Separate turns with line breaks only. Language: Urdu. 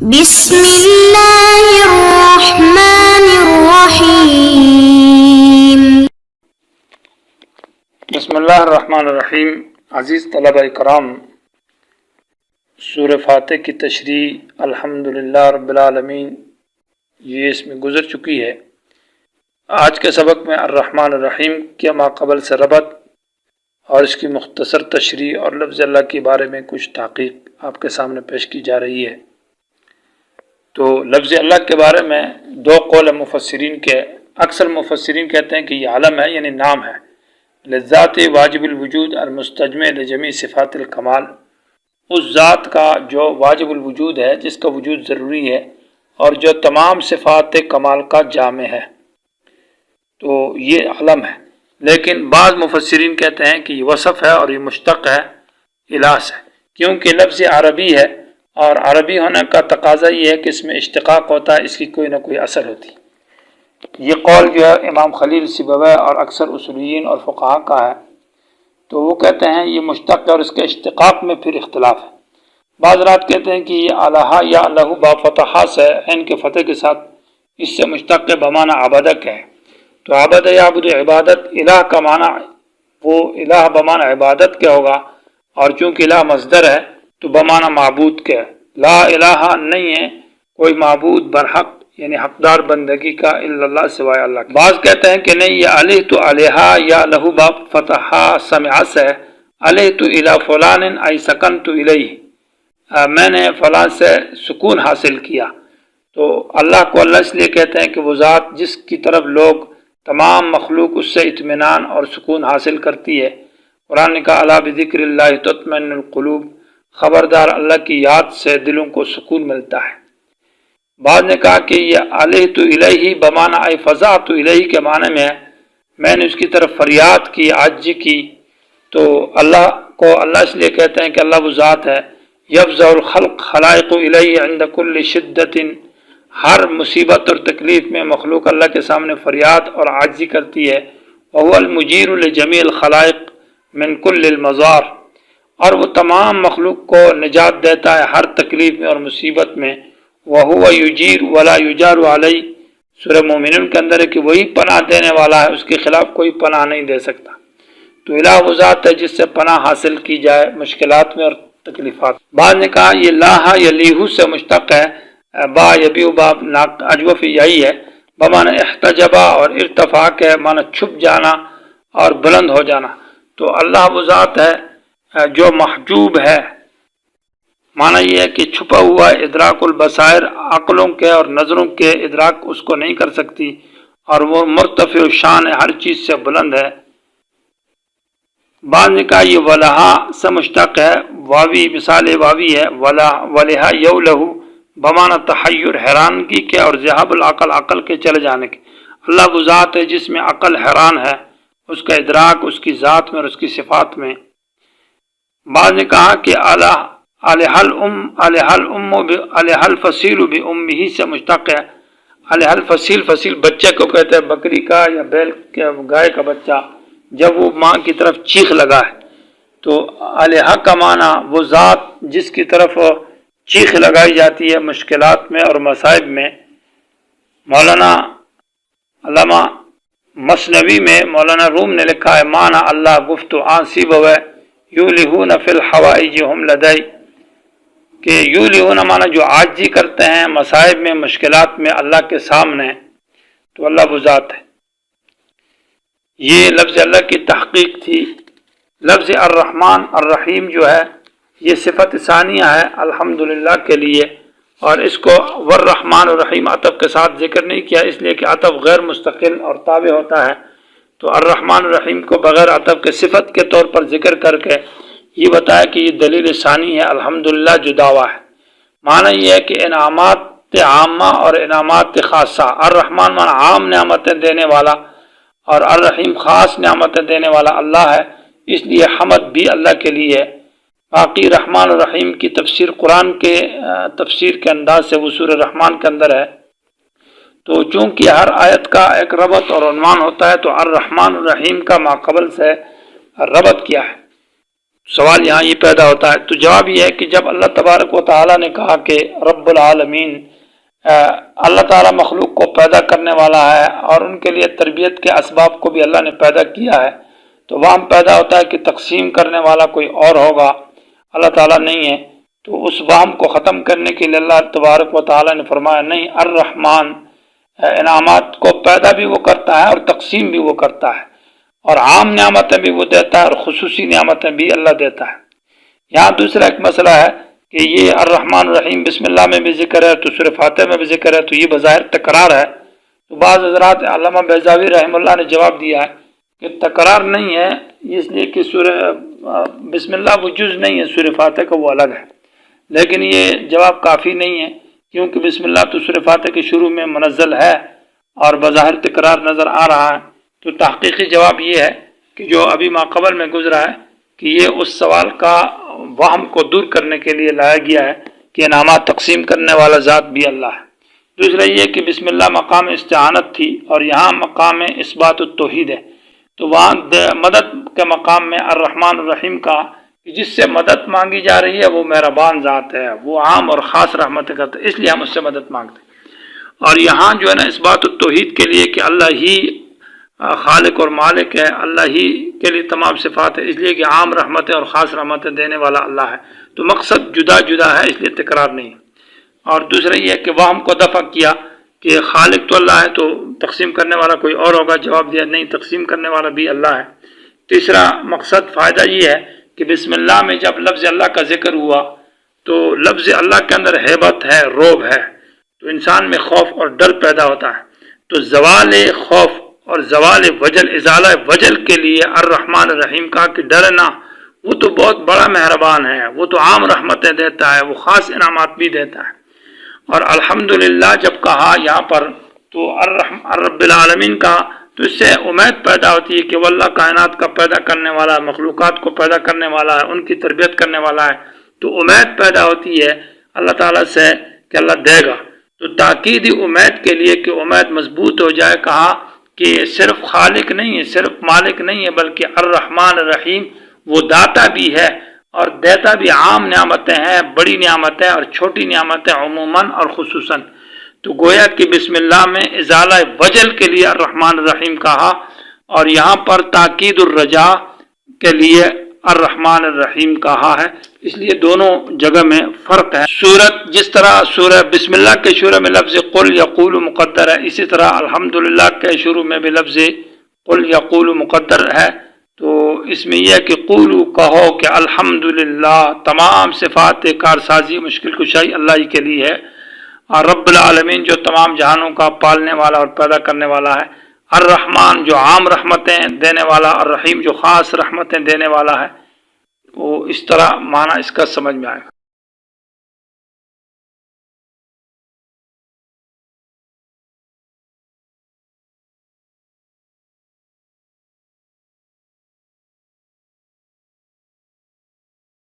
بسم اللہ الرحمن الرحیم۔
بسم اللہ الرحمن الرحیم۔ عزیز طلبہ کرام، سورہ فاتح کی تشریح الحمدللہ رب العالمین یہ اس میں گزر چکی ہے۔ آج کے سبق میں الرحمن الرحیم کے ماقبل سے ربط اور اس کی مختصر تشریح اور لفظ اللہ کے بارے میں کچھ تحقیق آپ کے سامنے پیش کی جا رہی ہے۔ تو لفظ اللہ کے بارے میں دو قول مفسرین کے، اکثر مفسرین کہتے ہیں کہ یہ علم ہے، یعنی نام ہے، لذات واجب الوجود المستجمع لجمیع صفات الکمال، اس ذات کا جو واجب الوجود ہے، جس کا وجود ضروری ہے اور جو تمام صفات کمال کا جامع ہے، تو یہ علم ہے۔ لیکن بعض مفسرین کہتے ہیں کہ یہ وصف ہے اور یہ مشتق ہے الہ سے، کیونکہ لفظ عربی ہے اور عربی ہونے کا تقاضا یہ ہے کہ اس میں اشتقاق ہوتا ہے، اس کی کوئی نہ کوئی اثر ہوتی۔ یہ قول جو ہے امام خلیل سیبویہ اور اکثر اصولیین اور فقہا کا ہے، تو وہ کہتے ہیں یہ مشتق ہے اور اس کے اشتقاق میں پھر اختلاف ہے۔ بعض رات کہتے ہیں کہ یہ الہ یا لہو با فتحہ سے عین کے فتح کے ساتھ اس سے مشتق بمعنی عبادہ کا ہے، تو عبد یعبد عبادت، الہ کا معنی وہ الہ بمعنی عبادت کے ہوگا، اور چونکہ الہ مصدر ہے تو بمعنی معبود کے ہے۔ لا الہ نہیں ہے کوئی معبود برحق یعنی حقدار بندگی کا الا اللہ سوائے اللہ کے۔ بعض کہتے ہیں کہ نہیں، یہ الہ تو الہ یا لہو با فتحہ سمع سے، الہ تو الہ فلان ای سکن تو الیہ، میں نے فلاں سے سکون حاصل کیا۔ تو اللہ کو اللہ اس لیے کہتے ہیں کہ وہ ذات جس کی طرف لوگ تمام مخلوق اس سے اطمینان اور سکون حاصل کرتی ہے۔ قرآن نے کہا الا بذکر اللہ تطمئن القلوب، خبردار اللہ کی یاد سے دلوں کو سکون ملتا ہے۔ بعض نے کہا کہ یہ الہ تو الہی بمعنی ای فزع تو الہی کے معنی میں ہے، میں نے اس کی طرف فریاد کی، عاجزی کی۔ تو اللہ کو اللہ اس لیے کہتے ہیں کہ اللہ وہ ذات ہے، یفزع الخلق خلائق الیہ عند کل شدت، ہر مصیبت اور تکلیف میں مخلوق اللہ کے سامنے فریاد اور عاجزی کرتی ہے۔ وهو المجیر لجمیع الخلائق من کل المضار، اور وہ تمام مخلوق کو نجات دیتا ہے ہر تکلیف میں اور مصیبت میں۔ وَهُوَ يُجِيرُ وَلَا يُجَارُ عَلَيْهِ، سورہ مومنون کے اندر ہے کہ وہی پناہ دینے والا ہے، اس کے خلاف کوئی پناہ نہیں دے سکتا۔ تو الہ وہ ذات ہے جس سے پناہ حاصل کی جائے مشکلات میں اور تکلیفات۔ بعض نے کہا یہ لاہ یلیہو سے مشتق ہے، با یبیو با اجوف یہی ہے، بمعنی احتجبا اور ارتفاع کے معنی چھپ جانا اور بلند ہو جانا۔ تو اللہ وہ ذات ہے جو محجوب ہے، معنی یہ ہے کہ چھپا ہوا ادراک البصائر، عقلوں کے اور نظروں کے ادراک اس کو نہیں کر سکتی، اور وہ مرتفع شان ہے، ہر چیز سے بلند ہے۔ بعض نے کہا یہ ولہا سے مشتق ہے، واوی مثال واوی ہے، ولہا یولہو بمعنی تحیر، حیرانگی کے اور ذہاب العقل، عقل کے چلے جانے کے۔ اللہ وہ ذات ہے جس میں عقل حیران ہے، اس کا ادراک اس کی ذات میں اور اس کی صفات میں۔ بعض نے کہا کہ الہ الفصیل بامہ سے مشتق ہے، الہ الفصیل، فصیل بچے کو کہتے ہیں، بکری کا یا بیل کے گائے کا بچہ جب وہ ماں کی طرف چیخ لگا ہے، تو الہ کا معنی وہ ذات جس کی طرف چیخ لگائی جاتی ہے مشکلات میں اور مصائب میں۔ مولانا علامہ مثنوی میں مولانا روم نے لکھا ہے معنی اللہ گفت آنسی بوے یولہون فی الحوائج ہم لدی، کہ یولہون معنی جو عاجزی کرتے ہیں مصائب میں مشکلات میں اللہ کے سامنے، تو اللہ وہ ذات ہے۔ یہ لفظ اللہ کی تحقیق تھی۔ لفظ الرحمن الرحیم جو ہے یہ صفت ثانیہ ہے الحمدللہ کے لیے، اور اس کو والرحمن الرحیم عطف کے ساتھ ذکر نہیں کیا، اس لیے کہ عطف غیر مستقل اور تابع ہوتا ہے۔ تو الرحمن الرحیم کو بغیر عطف کے صفت کے طور پر ذکر کر کے یہ بتایا کہ یہ دلیل ثانی ہے الحمدللہ جو دعویٰ ہے۔ معنی یہ ہے کہ انعامات عامہ اور انعامات خاصہ، الرحمن معنی عام نعمتیں دینے والا اور الرحیم خاص نعمتیں دینے والا اللہ ہے، اس لیے حمد بھی اللہ کے لیے ہے۔ باقی رحمان الرحیم کی تفسیر قرآن کے تفسیر کے انداز سے وہ سورہ رحمان کے اندر ہے، تو چونکہ ہر آیت کا ایک ربط اور عنوان ہوتا ہے، تو الرحمن الرحیم کا ماقبل سے ربط کیا ہے۔ سوال یہاں یہ پیدا ہوتا ہے، تو جواب یہ ہے کہ جب اللہ تبارک و تعالیٰ نے کہا کہ رب العالمین، اللہ تعالیٰ مخلوق کو پیدا کرنے والا ہے اور ان کے لیے تربیت کے اسباب کو بھی اللہ نے پیدا کیا ہے، تو وہاں پیدا ہوتا ہے کہ تقسیم کرنے والا کوئی اور ہوگا، اللہ تعالیٰ نہیں ہے۔ تو اس وہم کو ختم کرنے کے لیے اللہ تبارک و تعالیٰ نے فرمایا نہیں، الرحمن انعامات کو پیدا بھی وہ کرتا ہے اور تقسیم بھی وہ کرتا ہے، اور عام نعمتیں بھی وہ دیتا ہے اور خصوصی نعمتیں بھی اللہ دیتا ہے۔ یہاں دوسرا ایک مسئلہ ہے کہ یہ الرحمن الرحیم بسم اللہ میں بھی ذکر ہے تو سورہ فاتحہ میں بھی ذکر ہے، تو یہ بظاہر تکرار ہے۔ تو بعض حضرات علامہ بیضاوی رحمہ اللہ نے جواب دیا ہے کہ تکرار نہیں ہے، اس لیے کہ سورہ بسم اللہ وہ جز نہیں ہے، سورہ فاتحہ کا وہ الگ ہے، لیکن یہ جواب کافی نہیں ہے، کیونکہ بسم اللہ تو سورہ فاتحہ کے شروع میں منزل ہے اور بظاہر تکرار نظر آ رہا ہے۔ تو تحقیقی جواب یہ ہے کہ جو ابھی ماقبل میں گزرا ہے کہ یہ اس سوال کا وہم کو دور کرنے کے لیے لایا گیا ہے کہ انعامات تقسیم کرنے والا ذات بھی اللہ ہے۔ دوسرا یہ کہ بسم اللہ مقام استعانت تھی اور یہاں مقام اثبات التوحید ہے، تو وہاں مدد کے مقام میں الرحمن الرحیم کا جس سے مدد مانگی جا رہی ہے وہ مہربان ذات ہے، وہ عام اور خاص رحمت کرتا ہے، اس لیے ہم اس سے مدد مانگتے ہیں۔ اور یہاں جو ہے نا اثبات التوحید کے لیے کہ اللہ ہی خالق اور مالک ہے، اللہ ہی کے لیے تمام صفات ہے، اس لیے کہ عام رحمتیں اور خاص رحمتیں دینے والا اللہ ہے، تو مقصد جدا جدا ہے، اس لیے تکرار نہیں۔ اور دوسرا یہ ہے کہ وہم کو دفع کیا کہ خالق تو اللہ ہے تو تقسیم کرنے والا کوئی اور ہوگا، جواب دیا نہیں، تقسیم کرنے والا بھی اللہ ہے۔ تیسرا مقصد فائدہ یہ ہے کہ بسم اللہ میں جب لفظ اللہ کا ذکر ہوا تو لفظ اللہ کے اندر ہیبت ہے، رعب ہے، تو انسان میں خوف اور ڈر پیدا ہوتا ہے، تو زوال خوف اور زوال وجل، ازالہ وجل کے لیے الرحمن الرحیم کہا کہ ڈرنا، وہ تو بہت بڑا مہربان ہے، وہ تو عام رحمتیں دیتا ہے، وہ خاص انعامات بھی دیتا ہے۔ اور الحمدللہ جب کہا یہاں پر تو رب العالمین کا، تو اس سے امید پیدا ہوتی ہے کہ وہ اللہ کائنات کا پیدا کرنے والا ہے، مخلوقات کو پیدا کرنے والا ہے، ان کی تربیت کرنے والا ہے، تو امید پیدا ہوتی ہے اللہ تعالیٰ سے کہ اللہ دے گا۔ تو تاکیدی امید کے لیے کہ امید مضبوط ہو جائے، کہا کہ صرف خالق نہیں ہے، صرف مالک نہیں ہے، بلکہ الرحمن الرحیم وہ داتا بھی ہے اور دیتا بھی، عام نعمتیں ہیں، بڑی نعمتیں اور چھوٹی نعمتیں، عموماً اور خصوصاً۔ تو گویا کہ بسم اللہ میں ازالہ وجل کے لیے الرحمن الرحیم کہا، اور یہاں پر تاکید الرجا کے لیے الرحمن الرحیم کہا ہے، اس لیے دونوں جگہ میں فرق ہے۔ سورت جس طرح سورہ بسم اللہ کے شروع میں لفظ قل یقول مقدر ہے، اسی طرح الحمدللہ کے شروع میں بھی لفظ قل یقول مقدر ہے، تو اس میں یہ ہے کہ قولو کہو کہ الحمدللہ تمام صفات کارسازی مشکل کشائی اللہ ہی کے لیے ہے، اور رب العالمین جو تمام جہانوں کا پالنے والا اور پیدا کرنے والا ہے، الرحمن جو عام رحمتیں دینے والا، الرحیم جو خاص رحمتیں دینے والا ہے، وہ اس طرح معنی اس کا سمجھ میں آئے گا۔